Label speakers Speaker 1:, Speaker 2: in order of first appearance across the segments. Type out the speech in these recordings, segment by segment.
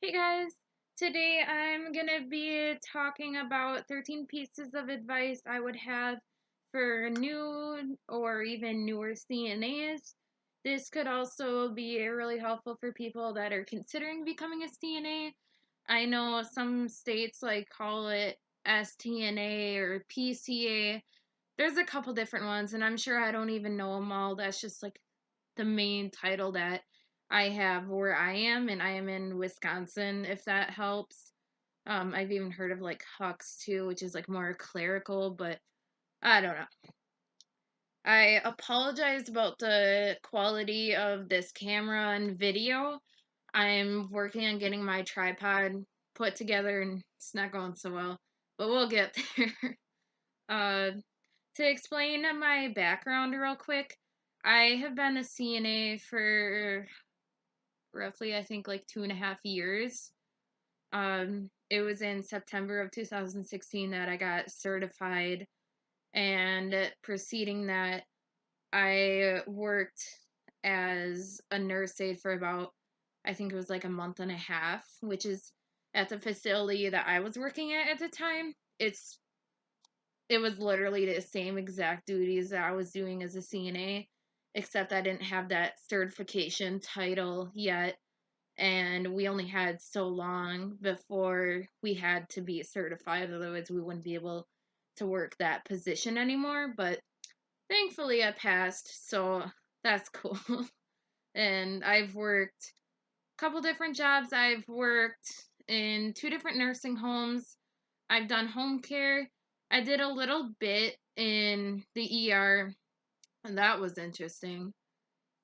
Speaker 1: Hey guys, today I'm gonna be talking about 13 pieces of advice I would have for new or even newer CNAs. This could also be really helpful for people that are considering becoming a CNA. I know some states call it STNA or PCA. There's a couple different ones, and I'm sure I don't even know them all. That's just like the main title that I have where I am, and I am in Wisconsin, if that helps. I've even heard of like Hux too, which is like more clerical, but I don't know. I apologize about the quality of this camera and video. I'm working on getting my tripod put together and it's not going so well, but we'll get there. uh, to explain my background real quick, I have been a CNA for roughly, I think, like 2.5 years. It was in September of 2016 that I got certified, and preceding that, I worked as a nurse aide for about, I think it was like a month and a half, which is at the facility that I was working at the time. It was literally the same exact duties that I was doing as a CNA, except I didn't have that certification title yet, and we only had so long before we had to be certified, otherwise we wouldn't be able to work that position anymore. But thankfully I passed, so that's cool. And I've worked a couple different jobs. I've worked in 2 different nursing homes. I've done home care. I did a little bit in the ER, and that was interesting.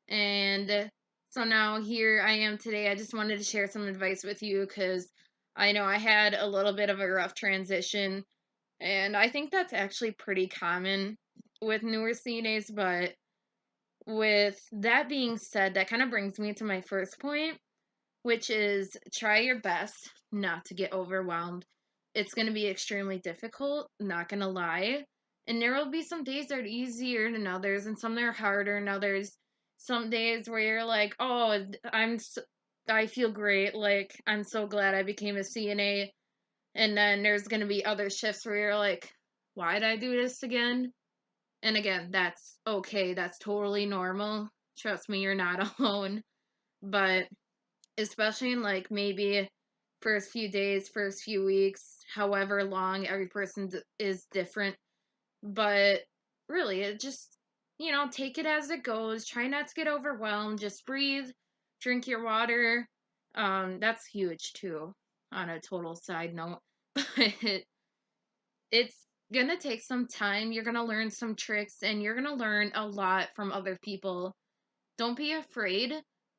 Speaker 1: And so now here I am today. I just wanted to share some advice with you because I know I had a little bit of a rough transition, and I think that's actually pretty common with newer CNAs. But with that being said, that kind of brings me to my first point, which is try your best not to get overwhelmed. It's going to be extremely difficult, not going to lie. And there will be some days that are easier than others, and some that are harder than others. Some days where you're like, oh, I feel great. Like, I'm so glad I became a CNA. And then there's going to be other shifts where you're like, why did I do this again? And again, that's okay. That's totally normal. Trust me, you're not alone. But especially in like maybe first few days, first few weeks, however long, every person is different. But really, it just, take it as it goes. Try not to get overwhelmed. Just breathe, drink your water. That's huge too, on a total side note. But it's gonna take some time. You're gonna learn some tricks, and you're gonna learn a lot from other people. Don't be afraid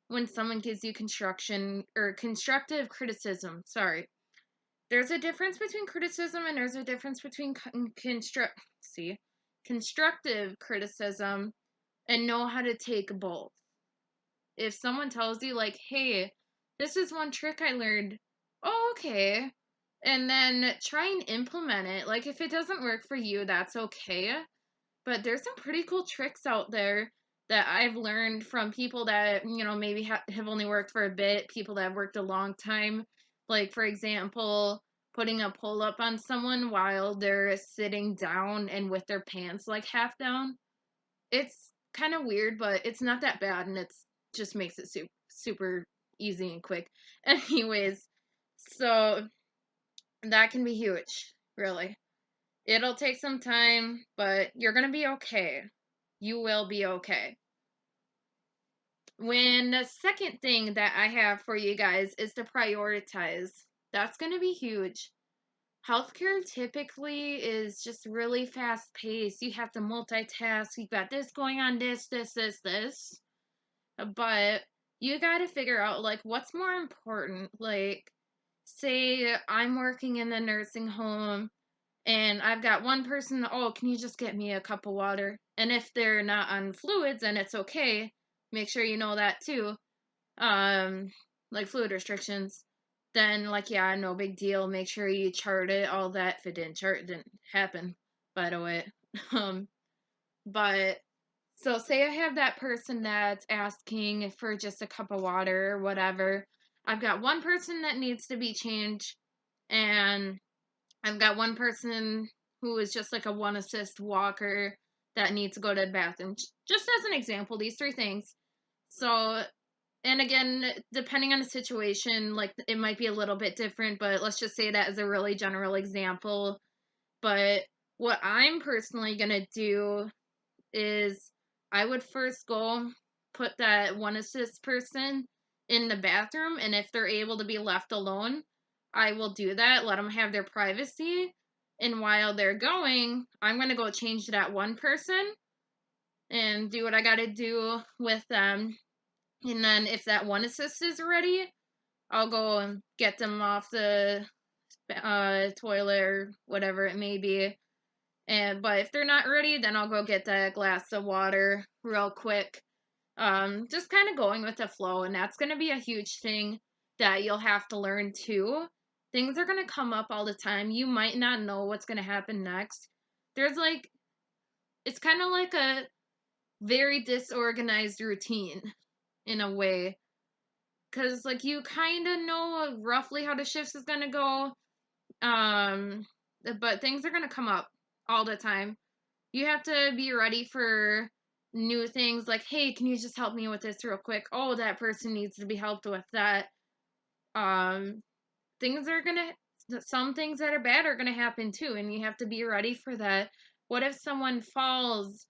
Speaker 1: when someone gives you construction or constructive criticism. Sorry. There's a difference between criticism and there's a difference between constructive criticism, and know how to take both. If someone tells you like, "Hey, this is one trick I learned." Oh, okay. And then try and implement it. Like if it doesn't work for you, that's okay. But there's some pretty cool tricks out there that I've learned from people that, maybe have only worked for a bit, people that have worked a long time. Like, for example, putting a pull up on someone while they're sitting down and with their pants like half down. It's kind of weird, but it's not that bad, and it's just makes it super easy and quick. Anyways, so that can be huge, really. It'll take some time, but you're going to be okay. You will be okay. When the second thing that I have for you guys is to prioritize. That's going to be huge. Healthcare typically is just really fast paced. You have to multitask. You got this going on, this. But you got to figure out like what's more important. Like, say I'm working in the nursing home and I've got one person, oh, can you just get me a cup of water? And if they're not on fluids, then it's okay. Make sure you know that too. Um, like fluid restrictions. Then, like, yeah, no big deal. Make sure you chart it, all that. If it didn't chart, it didn't happen, by the way. Um, but so say I have that person that's asking for just a cup of water or whatever. I've got one person that needs to be changed, and I've got one person who is just like a one assist walker that needs to go to the bathroom. Just as an example, these three things. So, and again, depending on the situation, like it might be a little bit different, but let's just say that as a really general example. But what I'm personally going to do is I would first go put that one assist person in the bathroom, and if they're able to be left alone, I will do that, let them have their privacy. And while they're going, I'm going to go change that one person and do what I got to do with them. And then if that one assist is ready, I'll go and get them off the toilet or whatever it may be. But if they're not ready, then I'll go get that glass of water real quick. Just kind of going with the flow, and that's going to be a huge thing that you'll have to learn too. Things are going to come up all the time. You might not know what's going to happen next. There's like, it's kind of like a very disorganized routine in a way. Because, like, you kind of know roughly how the shifts is going to go. But things are going to come up all the time. You have to be ready for new things like, hey, can you just help me with this real quick? Oh, that person needs to be helped with that. Um, some things that are bad are gonna happen too, and you have to be ready for that. What if someone falls?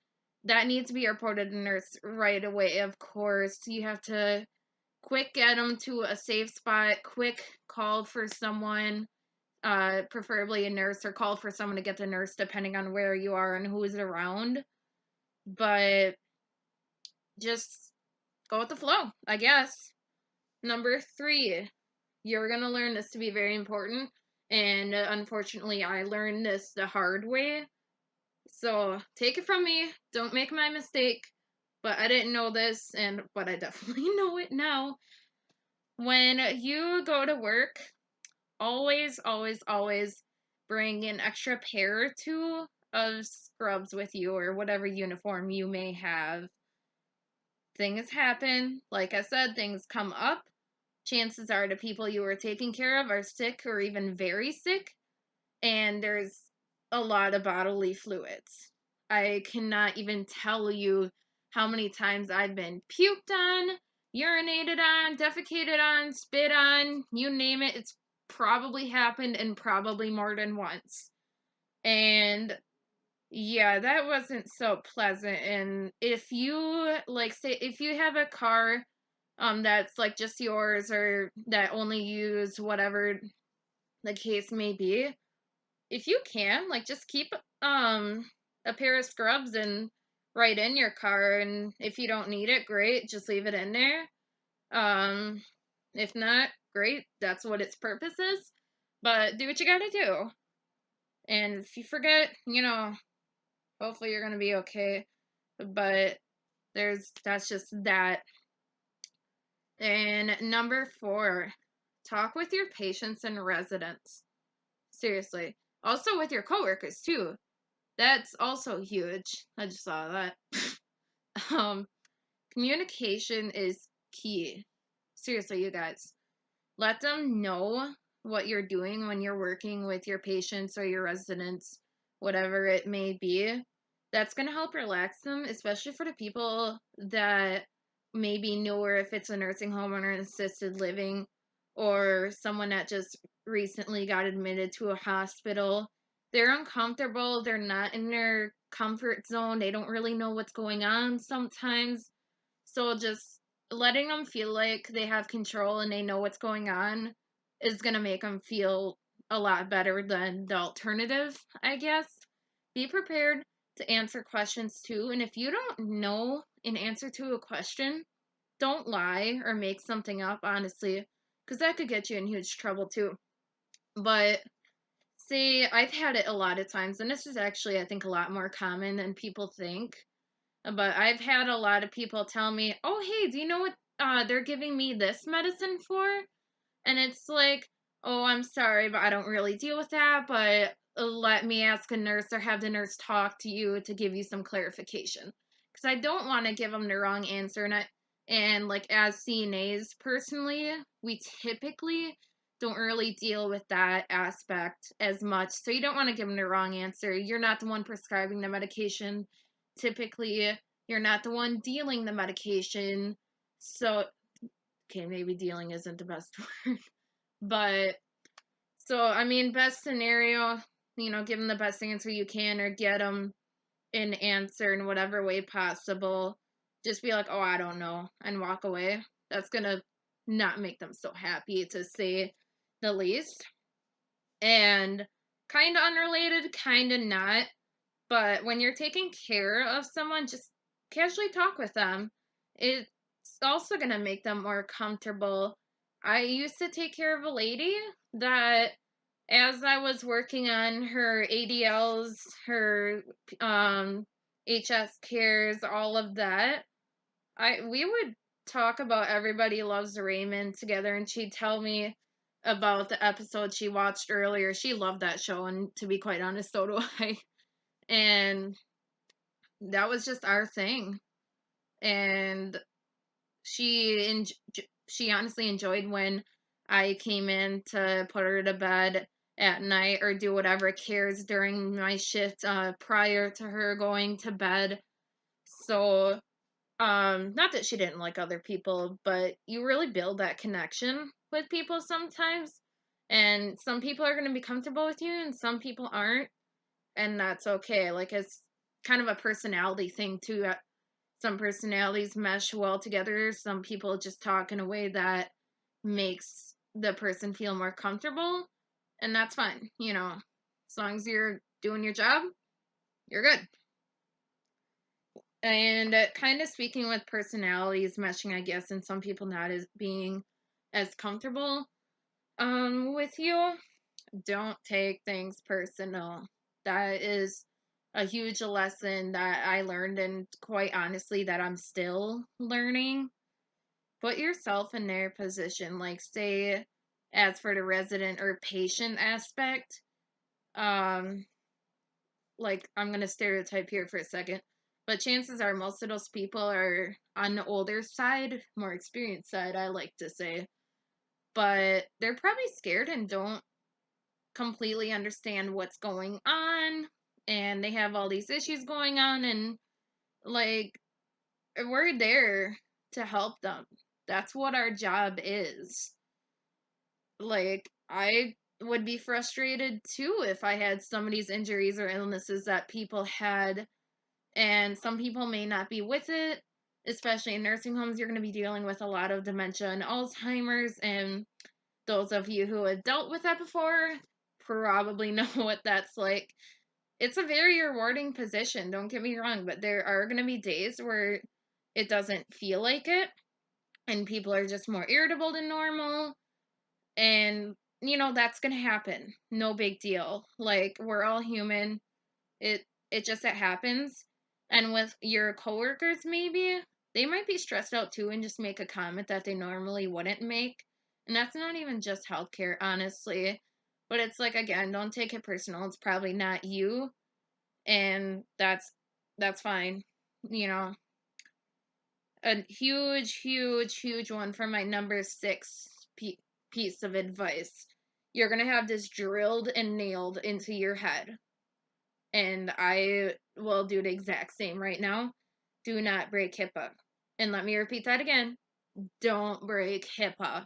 Speaker 1: That needs to be reported to nurse right away, of course. You have to quick get them to a safe spot, quick call for someone, preferably a nurse, or call for someone to get the nurse depending on where you are and who is around. But just go with the flow, I guess. Number 3, you're going to learn this to be very important. And unfortunately, I learned this the hard way. So take it from me. Don't make my mistake. But I didn't know this, but I definitely know it now. When you go to work, always, always, always bring an extra pair or two of scrubs with you, or whatever uniform you may have. Things happen. Like I said, things come up. Chances are the people you are taking care of are sick or even very sick, and there's a lot of bodily fluids. I cannot even tell you how many times I've been puked on, urinated on, defecated on, spit on, you name it. It's probably happened, and probably more than once. And yeah, that wasn't so pleasant. And if you like say if you have a car that's like just yours, or that only use whatever the case may be, if you can, like, just keep a pair of scrubs and right in your car, and if you don't need it, great, just leave it in there. Um if not, great, that's what its purpose is. But do what you gotta do. And if you forget, hopefully you're gonna be okay. But that's just that. And number 4, talk with your patients and residents. Seriously. Also with your coworkers too. That's also huge. I just saw that. um Communication is key. Seriously, you guys. Let them know what you're doing when you're working with your patients or your residents, whatever it may be. That's going to help relax them, especially for the people that may be newer, if it's a nursing home or an assisted living, or someone that just recently got admitted to a hospital. They're uncomfortable. They're not in their comfort zone. They don't really know what's going on sometimes. So just letting them feel like they have control and they know what's going on is going to make them feel a lot better than the alternative, I guess. Be prepared to answer questions too. And if you don't know an answer to a question, don't lie or make something up, honestly, because that could get you in huge trouble too. But see, I've had it a lot of times, and this is actually, I think, a lot more common than people think. But I've had a lot of people tell me, "Oh, hey, do you know what they're giving me this medicine for?" And it's like, "Oh, I'm sorry, but I don't really deal with that, but let me ask a nurse or have the nurse talk to you to give you some clarification." Because I don't want to give them the wrong answer. And like as CNAs, personally, we typically don't really deal with that aspect as much. So you don't want to give them the wrong answer. You're not the one prescribing the medication. Typically, you're not the one dealing the medication. So, okay, maybe dealing isn't the best word. But, so, I mean, best scenario, give them the best answer you can or get them an answer in whatever way possible. Just be like, oh, I don't know, and walk away. That's gonna not make them so happy, to say the least. And kind of unrelated, kind of not, but when you're taking care of someone, just casually talk with them. It's also gonna make them more comfortable. I used to take care of a lady that, as I was working on her ADLs, her HS cares, all of that, we would talk about Everybody Loves Raymond together, and she'd tell me about the episode she watched earlier. She loved that show, and to be quite honest, so do I. And that was just our thing. And she honestly enjoyed when I came in to put her to bed at night or do whatever cares during my shift prior to her going to bed. So not that she didn't like other people, but you really build that connection with people sometimes. And some people are going to be comfortable with you and some people aren't, and that's okay. Like, it's kind of a personality thing too. Some personalities mesh well together. Some people just talk in a way that makes the person feel more comfortable, and that's fine. As long as you're doing your job, you're good. And kind of speaking with personalities meshing, I guess, and some people not as being as comfortable with you, don't take things personal. That is a huge lesson that I learned, and quite honestly, that I'm still learning. Put yourself in their position. Like, say, as for the resident or patient aspect, um, like, I'm gonna stereotype here for a second, but chances are most of those people are on the older side, more experienced side, I like to say. But they're probably scared and don't completely understand what's going on, and they have all these issues going on, and like, we're there to help them. That's what our job is. Like, I would be frustrated too if I had some of these injuries or illnesses that people had, and some people may not be with it. Especially in nursing homes, you're going to be dealing with a lot of dementia and Alzheimer's, and those of you who have dealt with that before probably know what that's like. It's a very rewarding position, don't get me wrong, but there are going to be days where it doesn't feel like it, and people are just more irritable than normal, and that's going to happen. No big deal. Like, we're all human. It happens. And with your coworkers, maybe they might be stressed out too and just make a comment that they normally wouldn't make. And that's not even just healthcare, honestly. But it's like, again, don't take it personal. It's probably not you, and that's fine. You know, a huge, huge, huge one for my number 6 piece of advice. You're gonna have this drilled and nailed into your head, and I will do the exact same right now. Do not break HIPAA. And let me repeat that again. Don't break HIPAA.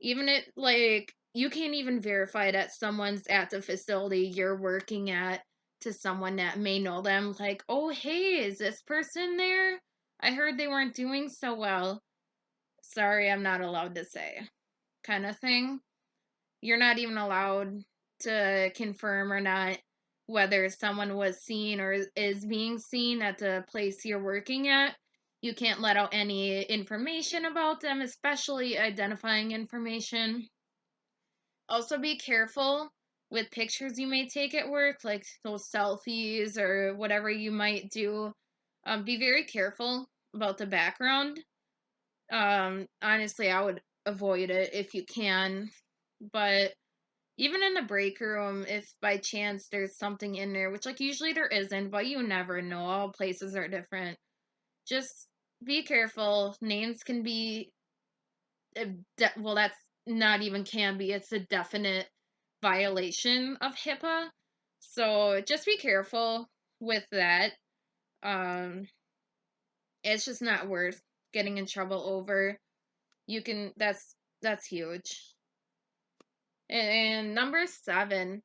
Speaker 1: Even it, like, you can't even verify that someone's at the facility you're working at to someone that may know them. Like, oh, hey, is this person there? I heard they weren't doing so well. Sorry, I'm not allowed to say. Kind of thing. You're not even allowed to confirm or not whether someone was seen or is being seen at the place you're working at. You can't let out any information about them, especially identifying information. Also, be careful with pictures you may take at work, like those selfies or whatever you might do. Be very careful about the background. Honestly, I would avoid it if you can. But even in the break room, if by chance there's something in there, which, like, usually there isn't, but you never know, all places are different, just be careful. Names can be, well, that's not even can be, it's a definite violation of HIPAA. So just be careful with that. Um, it's just not worth getting in trouble over. That's huge. And number 7,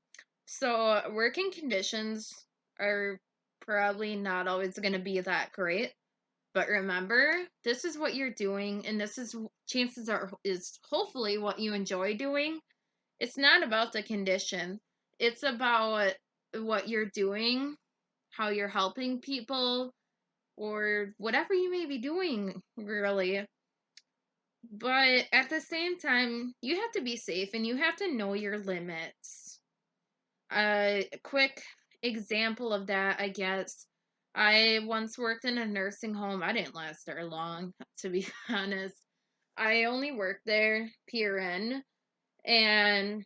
Speaker 1: so working conditions are probably not always going to be that great. But remember, this is what you're doing, and this is chances are is hopefully what you enjoy doing. It's not about the condition. It's about what you're doing, how you're helping people, or whatever you may be doing, really. But at the same time, you have to be safe and you have to know your limits. A quick example of that, I guess. I once worked in a nursing home. I didn't last there long, to be honest. I only worked there PRN, and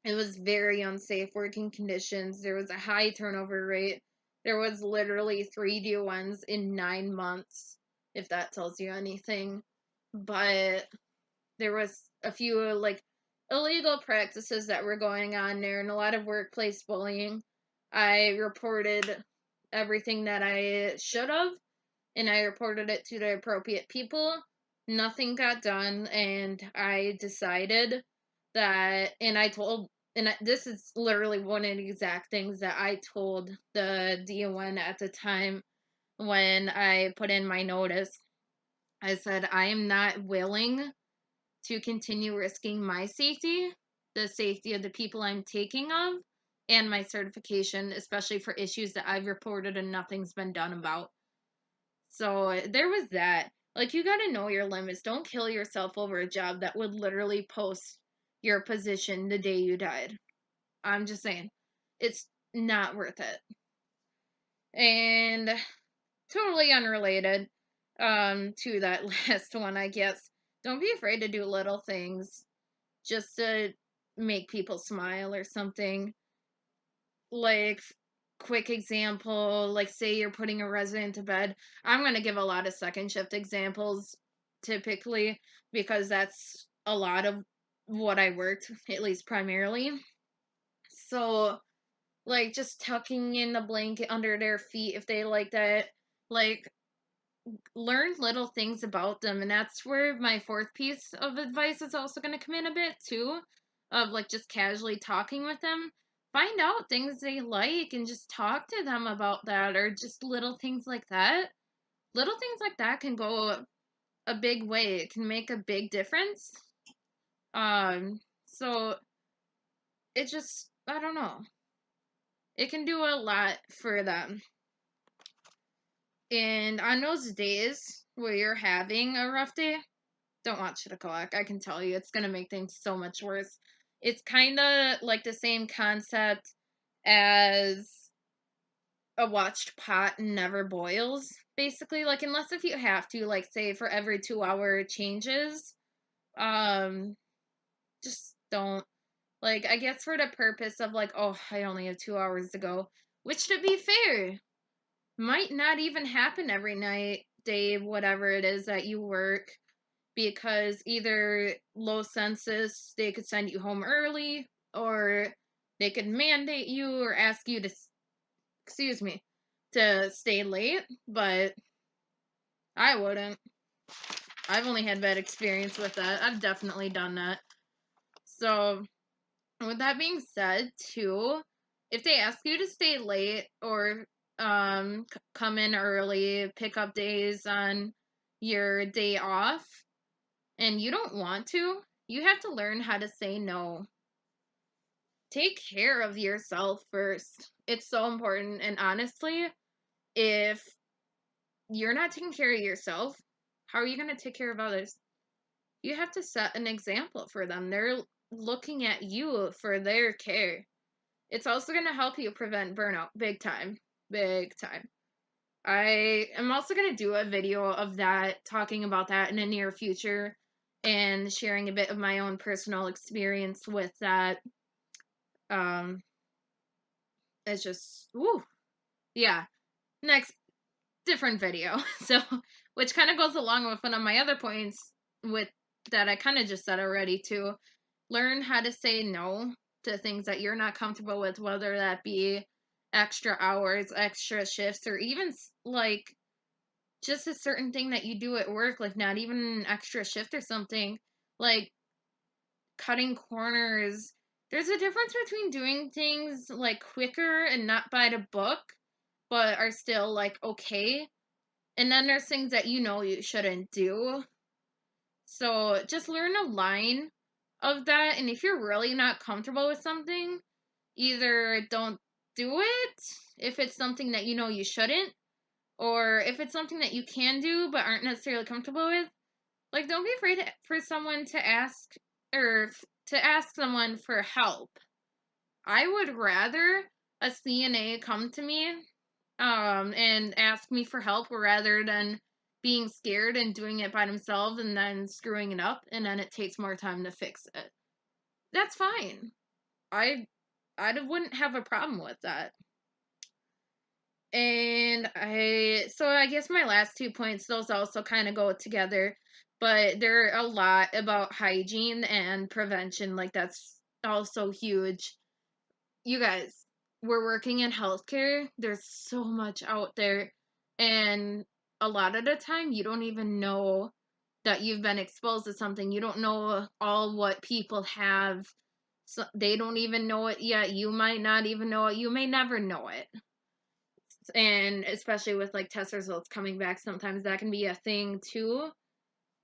Speaker 1: it was very unsafe working conditions. There was a high turnover rate. There was literally 3 DONs in 9 months, if that tells you anything. But there was a few like illegal practices that were going on there and a lot of workplace bullying. I reported everything that I should have, and I reported it to the appropriate people. Nothing got done, and I decided that, and I told, and this is literally one of the exact things that I told the DON at the time when I put in my notice. I said, I am not willing to continue risking my safety, the safety of the people I'm taking of, and my certification, especially for issues that I've reported and nothing's been done about. So there was that. Like, you gotta know your limits. Don't kill yourself over a job that would literally post your position the day you died. I'm just saying, it's not worth it. And totally unrelated to that last one, I guess. Don't be afraid to do little things just to make people smile or something. Like, quick example, like say you're putting a resident to bed. I'm going to give a lot of second shift examples typically because that's a lot of what I worked, at least primarily. So, like, just tucking in the blanket under their feet if they like that. Like, learn little things about them, and that's where my fourth piece of advice is also going to come in a bit too, of like just casually talking with them. Find out things they like and just talk to them about that, or just little things like that. Little things like that can go a big way. It can make a big difference. So it just, I don't know, it can do a lot for them. And on those days where you're having a rough day, don't watch it o'clock. I can tell you, it's gonna make things so much worse. It's kind of like the same concept as a watched pot never boils. Basically, like, unless if you have to, like, say for every 2-hour changes, um, just don't. Like, I guess for the purpose of like, oh, I only have 2 hours to go, which to be fair, might not even happen every night, day, whatever it is that you work, because either low census, they could send you home early, or they could mandate you or ask you to, excuse me, to stay late, but I wouldn't. I've only had bad experience with that. I've definitely done that. So, with that being said, too, if they ask you to stay late or come in early, pick up days on your day off, and you don't want to, you have to learn how to say no. Take care of yourself first. It's so important. And honestly, if you're not taking care of yourself, how are you going to take care of others? You have to set an example for them. They're looking at you for their care. It's also going to help you prevent burnout. Big time. Big time. I am also going to do a video of that, talking about that in the near future and sharing a bit of my own personal experience with that. Um, it's just, woo, yeah. Next, different video. So, which kind of goes along with one of my other points with that I kind of just said already too. Learn how to say no to things that you're not comfortable with, whether that be extra hours, extra shifts, or even like just a certain thing that you do at work, like not even an extra shift or something, like cutting corners. There's a difference between doing things like quicker and not by the book, but are still like okay. And then there's things that you know you shouldn't do. So just learn a line of that. And if you're really not comfortable with something, either don't do it if it's something that you know you shouldn't, or if it's something that you can do but aren't necessarily comfortable with, like don't be afraid for someone to ask, or to ask someone for help. I would rather a CNA come to me and ask me for help rather than being scared and doing it by themselves and then screwing it up and then it takes more time to fix it. That's fine. I wouldn't have a problem with that. And I guess my last 2 points, those also kind of go together, but they're a lot about hygiene and prevention. Like, that's also huge. You guys, we're working in healthcare. There's so much out there. And a lot of the time, you don't even know that you've been exposed to something. You don't know all what people have. So they don't even know it yet. You might not even know it. You may never know it. And especially with like test results coming back, sometimes that can be a thing too.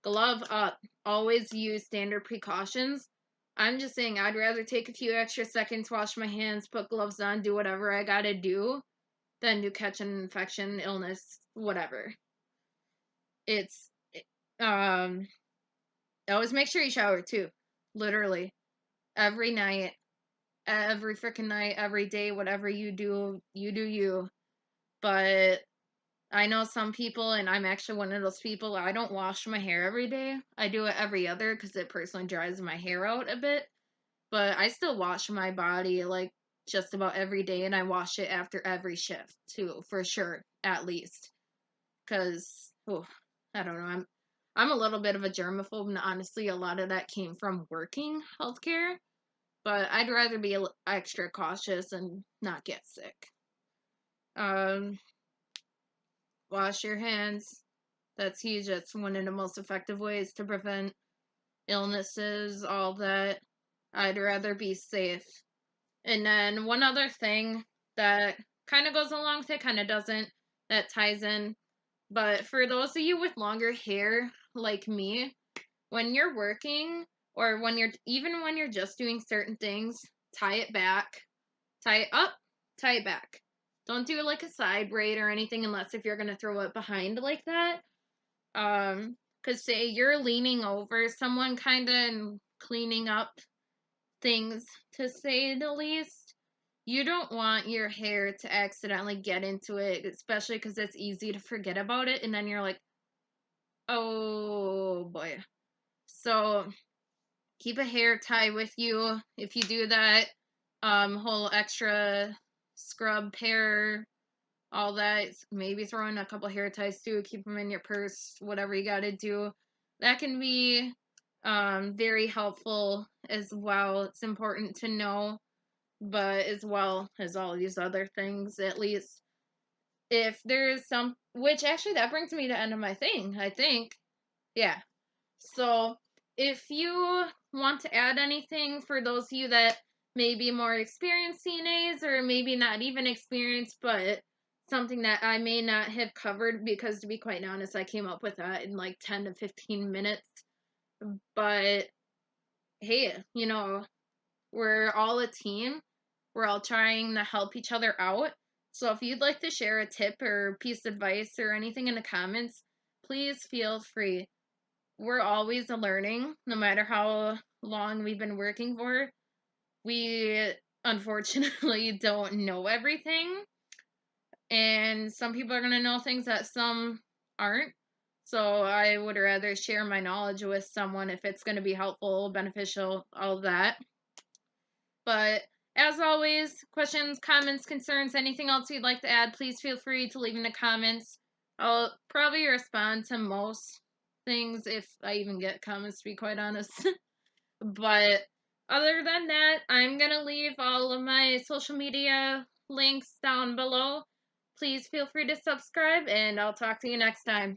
Speaker 1: Glove up. Always use standard precautions. I'm just saying I'd rather take a few extra seconds, wash my hands, put gloves on, do whatever I gotta do than to catch an infection, illness, whatever. It's always make sure you shower too. Literally. Every night. Every freaking night, every day, whatever you do, you do you. But I know some people, and I'm actually one of those people, I don't wash my hair every day. I do it every other because it personally dries my hair out a bit. But I still wash my body like just about every day, and I wash it after every shift too, for sure, at least. Because, oh, I don't know, I'm a little bit of a germaphobe, and honestly, a lot of that came from working healthcare. But I'd rather be extra cautious and not get sick. Um, Wash your hands. That's huge. That's one of the most effective ways to prevent illnesses, all that. I'd rather be safe. And then one other thing that kind of goes along with it, kind of doesn't, that ties in. But for those of you with longer hair, like me, when you're working or even when you're just doing certain things, tie it back, tie it up, tie it back. Don't do like a side braid or anything unless if you're going to throw it behind like that. Because say you're leaning over someone kind of and cleaning up things, to say the least. You don't want your hair to accidentally get into it, especially because it's easy to forget about it, and then you're like, oh boy. So keep a hair tie with you if you do that. Whole extra scrub pair, all that. Maybe throw in a couple hair ties too. Keep them in your purse, whatever you got to do. That can be very helpful as well. It's important to know, but as well as all these other things, at least if there's some, which actually that brings me to end of my thing, I think. Yeah. So if you want to add anything for those of you that may be more experienced CNAs or maybe not even experienced, but something that I may not have covered, because to be quite honest, I came up with that in like 10 to 15 minutes. But hey, we're all a team. We're all trying to help each other out. So if you'd like to share a tip or piece of advice or anything in the comments, please feel free. We're always learning, no matter how long we've been working for. We unfortunately don't know everything. And some people are going to know things that some aren't. So I would rather share my knowledge with someone if it's going to be helpful, beneficial, all that. But as always, questions, comments, concerns, anything else you'd like to add, please feel free to leave in the comments. I'll probably respond to most things if I even get comments, to be quite honest. But other than that, I'm going to leave all of my social media links down below. Please feel free to subscribe, and I'll talk to you next time.